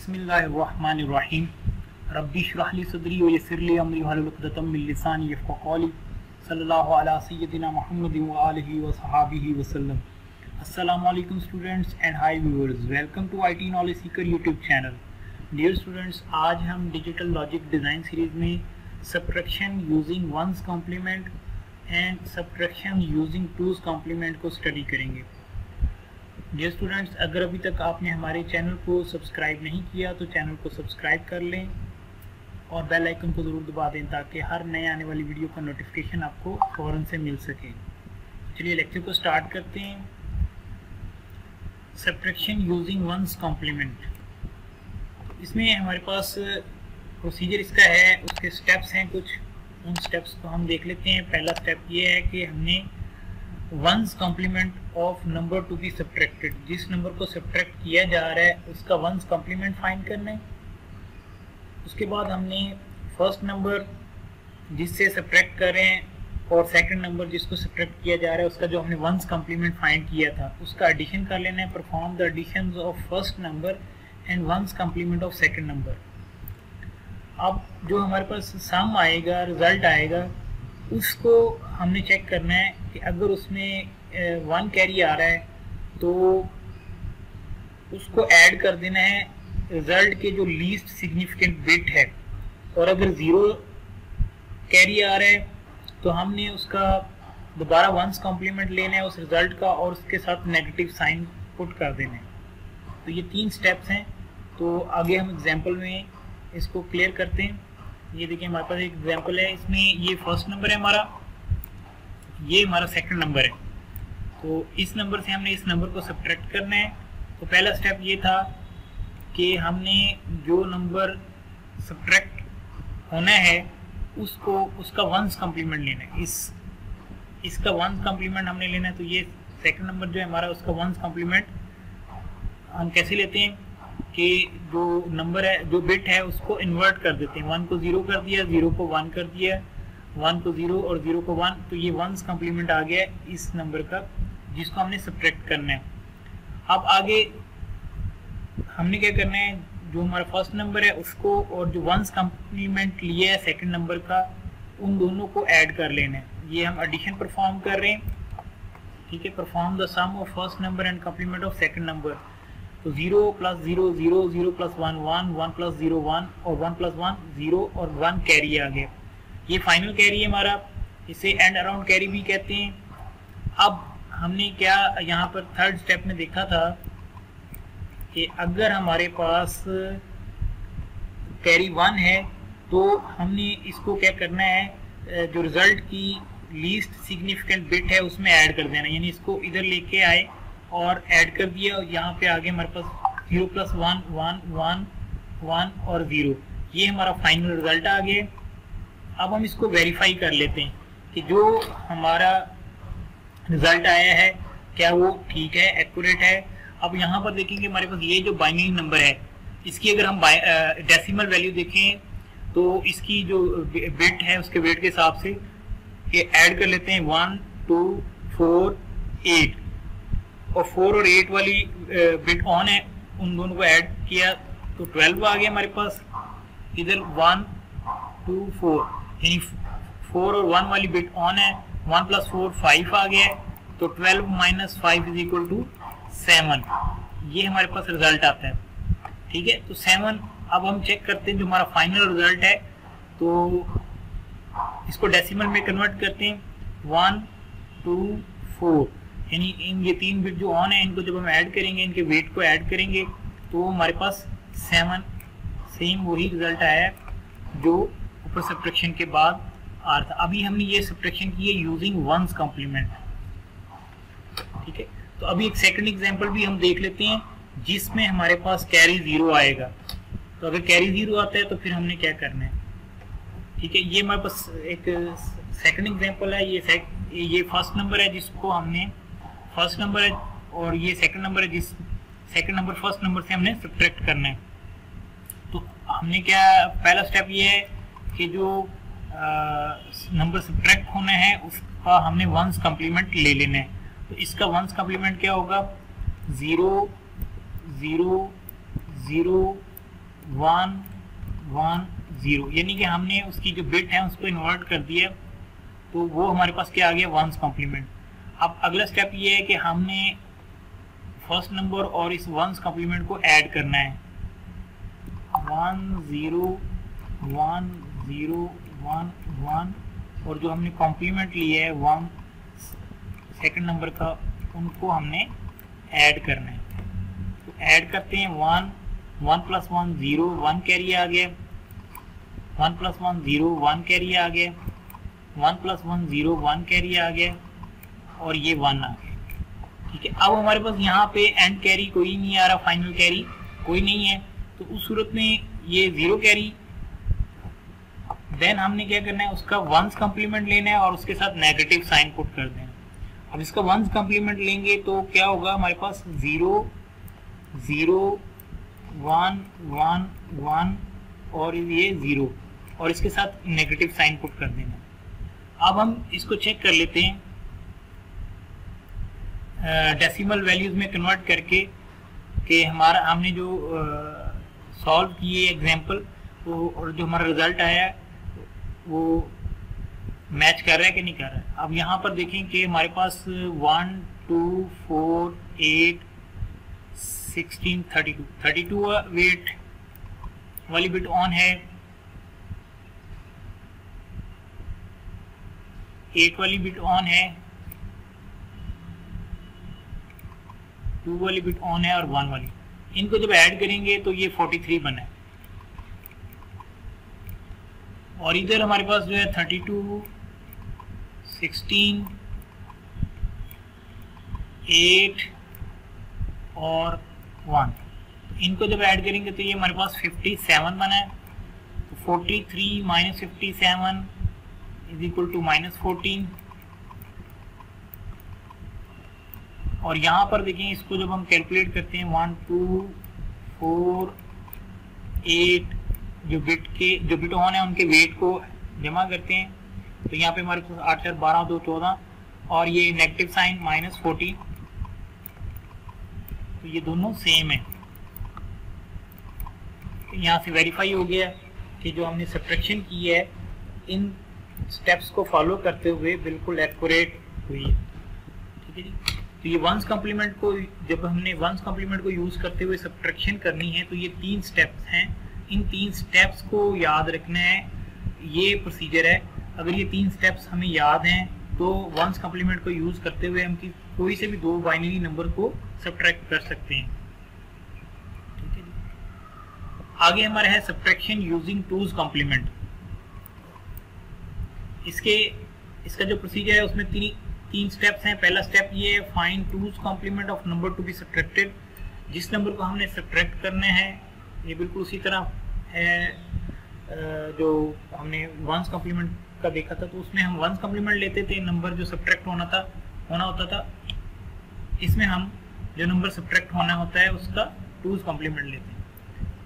बिस्मिल्लाहिर्रहमानिर्रहीम रब्बी इश्रह ली सदरी व यस्सिर ली अमरी वहलुल उक़दतम मिन लिसानी यफ़क़हू क़ौली सल्लल्लाहु अला सय्यदिना मुहम्मदिन व आलिहि व सहाबिहि वसल्लम। अस्सलामु अलैकुम students and hi viewers, welcome to IT knowledge seeker YouTube channel. Dear students, आज हम डिजिटल लॉजिक डिज़ाइन सीरीज़ में subtraction using one's complement and subtraction using two's complement को स्टडी करेंगे। डियर स्टूडेंट्स, अगर अभी तक आपने हमारे चैनल को सब्सक्राइब नहीं किया तो चैनल को सब्सक्राइब कर लें और बेल आइकन को ज़रूर दबा दें ताकि हर नए आने वाली वीडियो का नोटिफिकेशन आपको फ़ौरन से मिल सके। चलिए लेक्चर को स्टार्ट करते हैं। सब्ट्रैक्शन यूजिंग वंस कॉम्प्लीमेंट, इसमें हमारे पास प्रोसीजर इसका है, उसके स्टेप्स हैं कुछ, उन स्टेप्स को हम देख लेते हैं। पहला स्टेप ये है कि हमने one's complement of number to be subtracted, जिस नंबर को सब्ट्रैक्ट किया जा रहा है उसका वंस कॉम्प्लीमेंट फाइंड करना है। उसके बाद हमने फर्स्ट नंबर जिससे सब्ट्रैक्ट कर रहे हैं और सेकंड नंबर जिसको सब्ट्रैक्ट किया जा रहा है उसका जो हमने वंस कॉम्प्लीमेंट फाइंड किया था उसका एडिशन कर लेना है। Perform the additions of first number and one's complement of second number. अब जो हमारे पास सम आएगा, रिजल्ट आएगा, उसको हमने चेक करना है कि अगर उसमें 1 कैरी आ रहा है तो उसको ऐड कर देना है रिजल्ट के जो लीस्ट सिग्निफिकेंट बिट है, और अगर 0 कैरी आ रहा है तो हमने उसका दोबारा वंस कॉम्प्लीमेंट लेना है उस रिजल्ट का और उसके साथ नेगेटिव साइन पुट कर देना है। तो ये 3 स्टेप्स हैं। तो आगे हम एग्जांपल में इसको क्लियर करते हैं। ये देखिए हमारे पास एक एग्जांपल है, इसमें ये फर्स्ट नंबर है हमारा, ये हमारा सेकंड नंबर है। तो इस नंबर से हमने इस नंबर को सब्ट्रैक्ट करना है। तो पहला स्टेप ये था कि हमने जो नंबर सब्ट्रैक्ट होना है उसको उसका वंस कॉम्प्लीमेंट लेना है। इसका वंस कॉम्प्लीमेंट हमने लेना है। तो ये सेकंड नंबर जो है हमारा उसका वंस कॉम्प्लीमेंट हम कैसे लेते हैं कि जो नंबर है, जो बिट है, उसको इन्वर्ट कर देते हैं। 1 को 0 कर दिया, 0 को 1 कर दिया, 1 को 0 और 0 को 1। तो ये वंस कॉम्प्लीमेंट आ गया इस नंबर का जिसको हमने सब्ट्रैक्ट करना है। अब आगे हमने क्या करना है, जो हमारा फर्स्ट नंबर है उसको और जो वंस कॉम्प्लीमेंट लिया है सेकंड नंबर का, उन दोनों को ऐड कर लेना है। ये हम एडिशन परफॉर्म कर रहे हैं, ठीक है। Perform the sum of first number and complement of second number. तो 0 + 0 0, 0 + 1 1, 1 + 0 1 और 1 + 1 0 और 1 कैरी आ गया। ये फाइनल कैरी है हमारा, इसे एंड अराउंड कैरी भी कहते हैं। अब हमने क्या यहाँ पर थर्ड स्टेप में देखा था कि अगर हमारे पास कैरी 1 है तो हमने इसको क्या करना है, जो रिजल्ट की लीस्ट सिग्निफिकेंट बिट है उसमें ऐड कर देना, यानी इसको इधर लेके आए और ऐड कर दिया। और यहाँ पे आगे हमारे पास 0 + 1 1 1 1 और 0, ये हमारा फाइनल रिजल्ट आ गया। अब हम इसको वेरीफाई कर लेते हैं कि जो हमारा रिजल्ट आया है क्या वो ठीक है, एक्यूरेट है। अब यहाँ पर देखेंगे हमारे पास ये जो बाइनरी नंबर है, इसकी अगर हम डेसिमल वैल्यू देखें तो इसकी जो बिट है उसके वेट के हिसाब से ये ऐड कर लेते हैं। 1 2 4 8 और 4 और 8 वाली बिट ऑन है, उन दोनों को ऐड किया तो 12 आ गया हमारे पास। इधर 1 2 4 यानी 4 और 1 वाली बिट ऑन है, 1 + 4 5 आ गया है। तो 12 - 5 = 7, ये हमारे पास रिजल्ट आता है, ठीक है। तो 7 अब हम चेक करते हैं जो हमारा फाइनल रिजल्ट है, तो इसको डेसिमल में कन्वर्ट करते हैं। 1 2 4 यानी इन ये 3 बिट जो ऑन है इनको जब हम ऐड करेंगे, इनके वेट को ऐड करेंगे तो हमारे पास 7 सेम वही रिजल्ट आया जो ऊपर सब्ट्रैक्शन के बाद आ रहा था। अभी हमने ये सब्ट्रैक्शन की है यूजिंग वंस कॉम्प्लीमेंट, ठीक है। तो अभी एक सेकंड एग्जांपल भी हम देख लेते हैं जिसमें हमारे पास कैरी 0 आएगा। तो अगर कैरी 0 आता है तो फिर हमने क्या करना है, ठीक है। ये हमारे पास एक सेकंड एग्जांपल है। ये फर्स्ट नंबर है जिसको हमने फर्स्ट नंबर है और ये सेकंड नंबर है जिस सेकंड नंबर फर्स्ट नंबर से हमने सब्ट्रैक्ट करना है। तो हमने क्या, पहला स्टेप ये है कि जो नंबर सब्ट्रैक्ट होना है उसका हमने वंस कॉम्प्लीमेंट ले लेना है। तो इसका वंस कॉम्प्लीमेंट क्या होगा, 0 0 0 1 1 0, यानी कि हमने उसकी जो बिट है उसको इन्वर्ट कर दिया, तो वो हमारे पास क्या आ गया, वंस कॉम्प्लीमेंट। अब अगला स्टेप ये है कि हमने फर्स्ट नंबर और इस वंस कॉम्प्लीमेंट को ऐड करना है। 1 0 1 0 1 1, और जो हमने कॉम्प्लीमेंट लिया है 1 सेकंड नंबर का, उनको हमने ऐड करना है। तो ऐड करते हैं 1 1 + 1 0, 1 कैरी आ गया, 1 + 1 0 1 कैरी आ गया, 1 + 1 0 1 कैरी आ गया, और ये 1 आ गया। ठीक है, अब हमारे पास यहाँ पे एंड कैरी कोई नहीं आ रहा, फाइनल कैरी कोई नहीं है, तो उस सूरत में ये 0 कैरी। देन हमने क्या करना है, उसका वंस कॉम्प्लीमेंट लेना है और उसके साथ नेगेटिव साइन पुट कर देना। अब इसका वंस कॉम्प्लीमेंट लेंगे तो क्या होगा, हमारे पास 0 0 1 1 1 और ये 0, और इसके साथ नेगेटिव साइन पुट कर देना। अब हम इसको चेक कर लेते हैं डेसिमल वैल्यूज में कन्वर्ट करके कि हमारा हमने जो सॉल्व किए एग्जांपल वो, और जो हमारा रिजल्ट आया वो मैच कर रहा है कि नहीं कर रहा है। अब यहाँ पर देखें कि हमारे पास 1 2 4 8 16 32 वेट वाली बिट ऑन है, 8 वाली बिट ऑन है, 2 वाली बिट ऑन है और 1 वाली। इनको जब ऐड करेंगे तो ये 43 बना है, और इधर हमारे पास जो है 32 16 8 और 1, इनको जब ऐड करेंगे तो ये हमारे पास 57 बना है। तो 43 - 57 = -14, और यहाँ पर देखें इसको जब हम कैलकुलेट करते हैं 1 2 4 8, जो बिट ऑन है उनके वेट को जमा करते हैं, तो यहाँ पे हमारे पास 8 4 12 2 14, और ये नेगेटिव साइन -14, तो ये दोनों सेम है। तो यहाँ से वेरीफाई हो गया कि जो हमने सब्ट्रैक्शन की है इन स्टेप्स को फॉलो करते हुए बिल्कुल एक्यूरेट हुई है। ठीक है जी। तो ये वंस कॉम्प्लीमेंट को, जब हमने वंस कॉम्प्लीमेंट को यूज करते हुए सब्ट्रैक्शन करनी है, तो ये 3 स्टेप्स हैं। इन 3 स्टेप्स को याद रखना है, ये प्रोसीजर है। अगर ये 3 स्टेप्स हमें याद हैं तो वंस कॉम्प्लीमेंट को यूज करते हुए हम कोई से भी 2 बाइनरी नंबर को सब्ट्रैक्ट कर सकते हैं। ठीक है जी। आगे हमारा है सब्ट्रैक्शन यूजिंग 2's कॉम्प्लीमेंट। इसका जो प्रोसीजर है उसमें 3 स्टेप्स हैं। पहला स्टेप ये है, find 2's complement of number to be subtracted. जिस नंबर को हमने सब्ट्रैक्ट करना है ये बिल्कुल उसी तरह है जो हमने वंस कॉम्प्लीमेंट का देखा था। तो उसमें हम वंस कॉम्प्लीमेंट लेते थे, नंबर जो सब्ट्रैक्ट होना होता था। इसमें हम जो नंबर सब्ट्रैक्ट होना होता है उसका 2's कॉम्प्लीमेंट लेते हैं।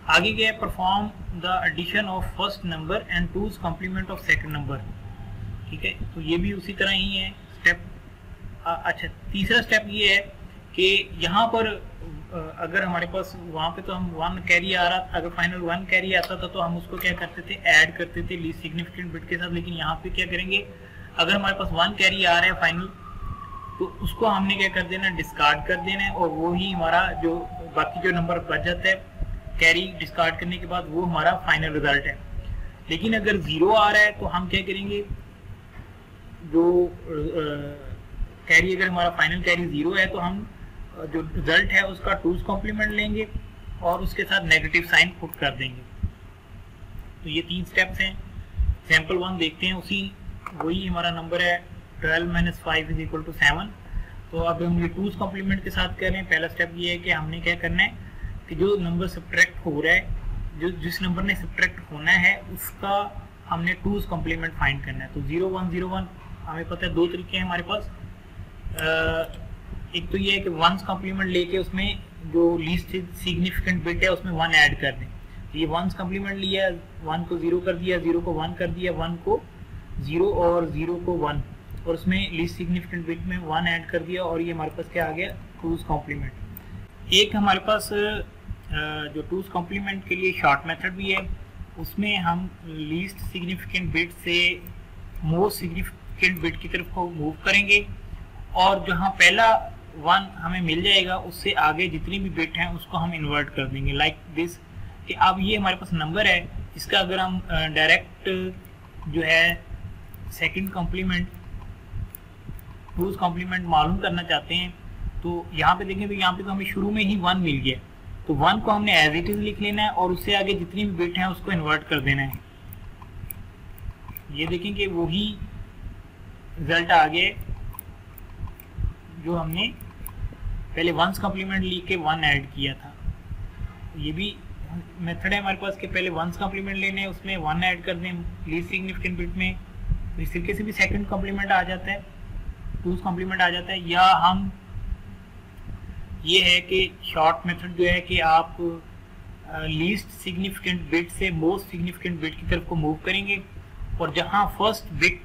आगे क्या है, perform the addition of first number and 2's complement of second number. ठीक है, तो ये भी उसी तरह ही है स्टेप। अच्छा, तीसरा स्टेप ये है कि यहाँ पर अगर हमारे पास वहाँ पे तो हम 1 कैरी आ रहा था, अगर फाइनल 1 कैरी आता था तो हम उसको क्या करते थे, ऐड करते थे लीस्ट सिग्निफिकेंट बिट के साथ। लेकिन यहाँ पे क्या करेंगे, अगर हमारे पास 1 कैरी आ रहा है फाइनल, तो उसको हमने क्या कर देना, डिस्कार्ड कर देना है, और वो ही हमारा जो बाकी जो नंबर बच जाता है कैरी डिस्कार्ड करने के बाद, वो हमारा फाइनल रिजल्ट है। लेकिन अगर 0 आ रहा है तो हम क्या करेंगे, जो कैरी, अगर हमारा फाइनल कैरी 0 है तो हम जो रिजल्ट है उसका 2's कॉम्प्लीमेंट लेंगे और उसके साथ नेगेटिव साइन पुट कर देंगे। तो ये 3 स्टेप्स हैं। सैंपल 1 देखते हैं, वही हमारा नंबर है 12 - 5 = 7। तो अब हम ये 2's कॉम्प्लीमेंट के साथ कर रहे हैं। पहला स्टेप ये है कि हमने क्या करना है कि जो नंबर सब्ट्रैक्ट हो रहा है, जिस नंबर ने सब्ट्रैक्ट होना है उसका हमने 2's कॉम्प्लीमेंट फाइंड करना है। तो 0 1 0 1 हमें पता है 2 तरीके हैं हमारे पास। एक तो ये है कि 1's कॉम्प्लीमेंट लेके उसमें जो लीस्ट सिग्निफिकेंट बिट है उसमें 1 ऐड कर दें। तो ये 1's कॉम्प्लीमेंट लिया, 1 को 0 कर दिया, 0 को 1 कर दिया, 1 को 0 और 0 को 1, और उसमें लीस्ट सिग्निफिकेंट बिट में 1 ऐड कर दिया, और ये हमारे पास क्या आ गया, 2's कॉम्प्लीमेंट। एक हमारे पास जो टूज कॉम्प्लीमेंट के लिए शॉर्ट मेथड भी है, उसमें हम लीस्ट सिग्निफिकेंट बिट से मोस्ट सिग्निफिकेंट बिट की तरफ को मूव करेंगे, और जहाँ पहला 1 हमें मिल जाएगा उससे आगे जितनी भी बिट हैं उसको हम इन्वर्ट कर देंगे लाइक दिस, कि अब ये हमारे पास नंबर है, इसका अगर हम डायरेक्ट जो है सेकंड कॉम्प्लीमेंट टूज कॉम्प्लीमेंट मालूम करना चाहते हैं, तो यहाँ पे देखें तो यहाँ पे तो हमें शुरू में ही 1 मिल गया, तो 1 को हमने एज इट इज लिख लेना है और उससे आगे जितनी भी बिट हैं उसको इन्वर्ट कर देना है। ये देखें कि वही रिजल्ट आ गया जो हमने पहले 1s कॉम्प्लीमेंट लिख के 1 ऐड किया था। ये भी मेथड है हमारे पास कि पहले 1s कॉम्प्लीमेंट लेने हैं, उसमें 1 ऐड कर दें लीस्ट सिग्निफिकेंट बिट में, तो इस तरीके से भी सेकंड कॉम्प्लीमेंट आ जाता है, 2s कॉम्प्लीमेंट आ जाता है। या हम ये है कि शॉर्ट मेथड जो है कि आप लीस्ट सिग्निफिकेंट बिट से मोस्ट सिग्निफिकेंट बिट की तरफ को मूव करेंगे, और जहां फर्स्ट बिट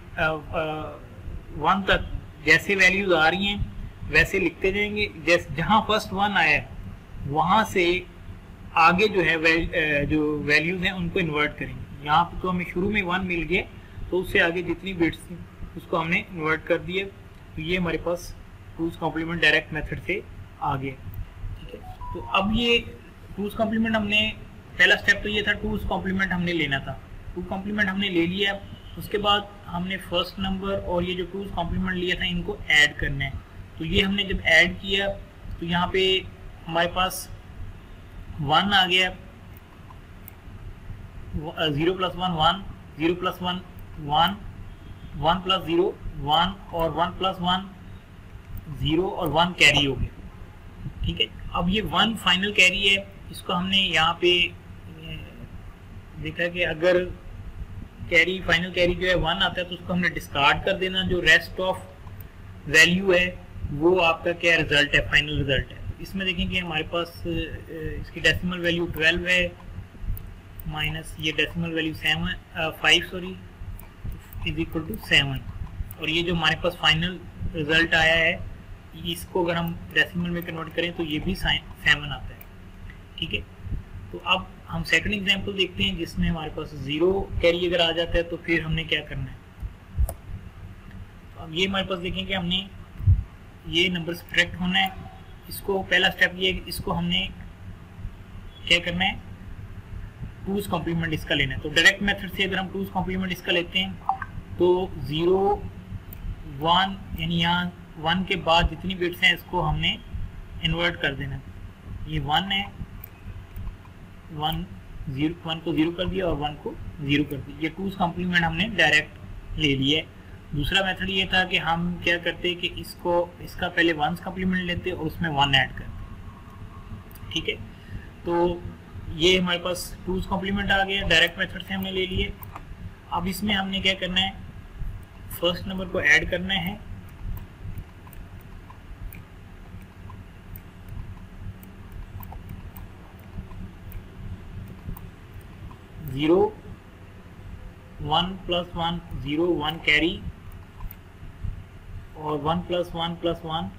1 तक जैसे वैल्यूज आ रही हैं वैसे लिखते जाएंगे, जैसे जहां फर्स्ट 1 आया वहां से आगे जो है जो वैल्यूज हैं उनको इन्वर्ट करेंगे। यहाँ पे तो हमें शुरू में 1 मिल गया, तो उससे आगे जितनी बिट्स थी उसको हमने इन्वर्ट कर दिया, तो ये हमारे पास टूज कॉम्प्लीमेंट डायरेक्ट मेथड से आ गया। ठीक है, तो अब ये टूज कॉम्प्लीमेंट हमने पहला स्टेप तो ये था, टूज कॉम्प्लीमेंट हमने लेना था, टू कॉम्प्लीमेंट हमने ले लिया, उसके बाद हमने फर्स्ट नंबर और ये जो टूज कॉम्प्लीमेंट लिया था इनको ऐड करना है। तो ये हमने जब ऐड किया तो यहाँ पे हमारे पास 1 आ गया, 0 + 1 1, 0 + 1 1, 1 + 0 1 और 1 + 1 0 और 1 कैरी हो गया। ठीक है, अब ये 1 फाइनल कैरी है, इसको हमने यहाँ पे देखा कि अगर कैरी फाइनल कैरी जो है 1 आता है तो उसको हमने डिस्कार्ड कर देना, जो रेस्ट ऑफ वैल्यू है वो आपका क्या रिजल्ट है, फाइनल रिजल्ट है। इसमें देखेंगे हमारे पास इसकी डेसिमल वैल्यू 12 है माइनस ये decimal value 5 sorry is equal to 7, और ये जो हमारे पास फाइनल रिजल्ट आया है इसको अगर हम डेसिमल में कन्वर्ट करें तो ये भी 7 आता है। ठीक है, तो अब हम सेकंड एग्जांपल देखते हैं जिसमें हमारे पास 0 कैरी अगर आ जाता है तो फिर हमने क्या करना है। तो अब ये हमारे पास देखें कि हमने ये नंबर सब्ट्रैक्ट होना है, इसको पहला स्टेप ये है, इसको हमने क्या करना है, टूज कॉम्प्लीमेंट इसका लेना है। तो डायरेक्ट मेथड से अगर हम टूज कॉम्प्लीमेंट इसका लेते हैं तो 0 1 यानी यहाँ 1 के बाद जितनी बिट्स हैं इसको हमने इन्वर्ट कर देना। ये 1 है, 1 को 0 कर दिया और 1 को 0 कर दिया, ये टूज कॉम्प्लीमेंट हमने डायरेक्ट ले लिया है। दूसरा मेथड ये था कि हम क्या करते कि इसका पहले 1s कॉम्प्लीमेंट लेते और उसमें 1 ऐड करते। ठीक है, तो ये हमारे पास टूज कॉम्प्लीमेंट आ गया, डायरेक्ट मेथड से हमने ले लिए। अब इसमें हमने क्या करना है, फर्स्ट नंबर को ऐड करना है, जीरो 1 + 1 0 1 कैरी और 1 + 1 + 1,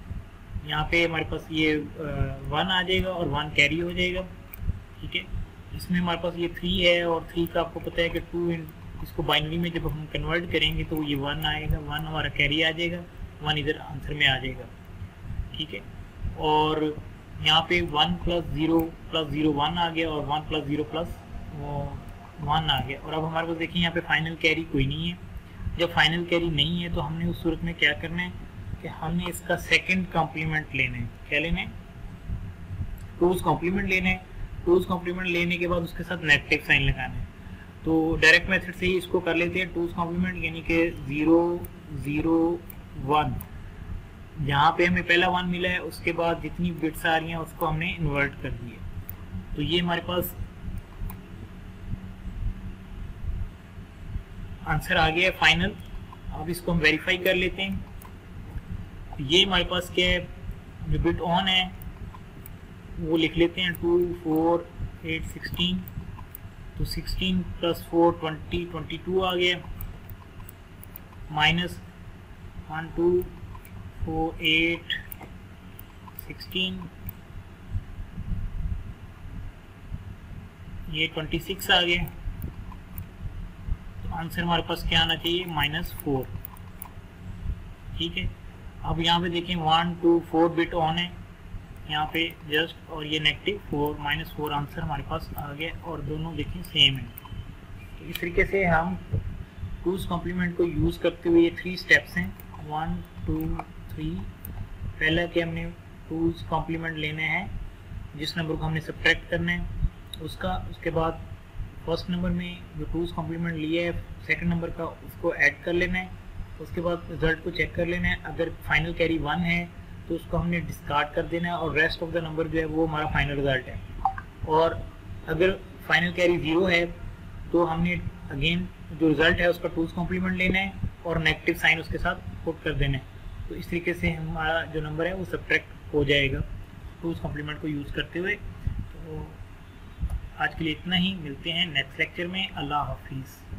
यहाँ पे हमारे पास ये 1 आ जाएगा और 1 कैरी हो जाएगा। ठीक है, इसमें हमारे पास ये 3 है और 3 का आपको पता है कि 2 इसको बाइनरी में जब हम कन्वर्ट करेंगे तो ये 1 आएगा, 1 हमारा कैरी आ जाएगा, 1 इधर आंसर में आ जाएगा। ठीक है, और यहाँ पे 1 + 0 + 0 1 आ गया और 1 + 0 + 1 आ गया। और अब हमारे पास देखिए यहाँ पे फाइनल कैरी कोई नहीं है। जब फाइनल कैरी नहीं है तो हमने उस सूरत में क्या करना है कि हमने इसका सेकंड कॉम्प्लीमेंट लेना है। क्या लेना है, टूज कॉम्प्लीमेंट लेना है। टूज कॉम्प्लीमेंट लेने के बाद उसके साथ नेगेटिव साइन लगाना है। तो डायरेक्ट मेथड से ही इसको कर लेते हैं, टूज कॉम्प्लीमेंट यानी कि 0 0 1, जहाँ पे हमें पहला 1 मिला है उसके बाद जितनी बिट्स आ रही हैं उसको हमने इन्वर्ट कर दिया। तो ये हमारे पास आंसर आ गया है फाइनल। अब इसको हम वेरीफाई कर लेते हैं। ये हमारे पास क्या है, जो बिट ऑन है वो लिख लेते हैं 2 4 8 16, तो 16 + 4 20 22 आ गया, माइनस 1 2 4 8 16 ये 26 आ गया, तो आंसर हमारे पास क्या आना चाहिए, -4। ठीक है, अब यहाँ पे देखें 1 2 4 बिट ऑन है यहाँ पे जस्ट, और ये -4 -4 आंसर हमारे पास आ गया, और दोनों देखें सेम है। तो इस तरीके से हम टूज कॉम्प्लीमेंट को यूज़ करते हुए ये 3 स्टेप्स हैं, 1 2 3। पहला कि हमने टूज कॉम्प्लीमेंट लेने हैं जिस नंबर को हमने सब्ट्रैक्ट करना है उसका, उसके बाद फर्स्ट नंबर में जो टूज कॉम्प्लीमेंट लिए है सेकंड नंबर का उसको ऐड कर लेना है, उसके बाद रिजल्ट को चेक कर लेना है। अगर फाइनल कैरी 1 है तो उसको हमने डिस्कार्ड कर देना है, और रेस्ट ऑफ द नंबर जो है वो हमारा फाइनल रिजल्ट है। और अगर फाइनल कैरी 0 है तो हमने अगेन जो रिजल्ट है उसका टूज कॉम्प्लीमेंट लेना है और नेगेटिव साइन उसके साथ पुट कर देना है। तो इस तरीके से हमारा जो नंबर है वो सब्ट्रैक्ट हो जाएगा टूज कॉम्प्लीमेंट को यूज़ करते हुए। तो आज के लिए इतना ही, मिलते हैं नेक्स्ट लेक्चर में। अल्लाह हाफिज़।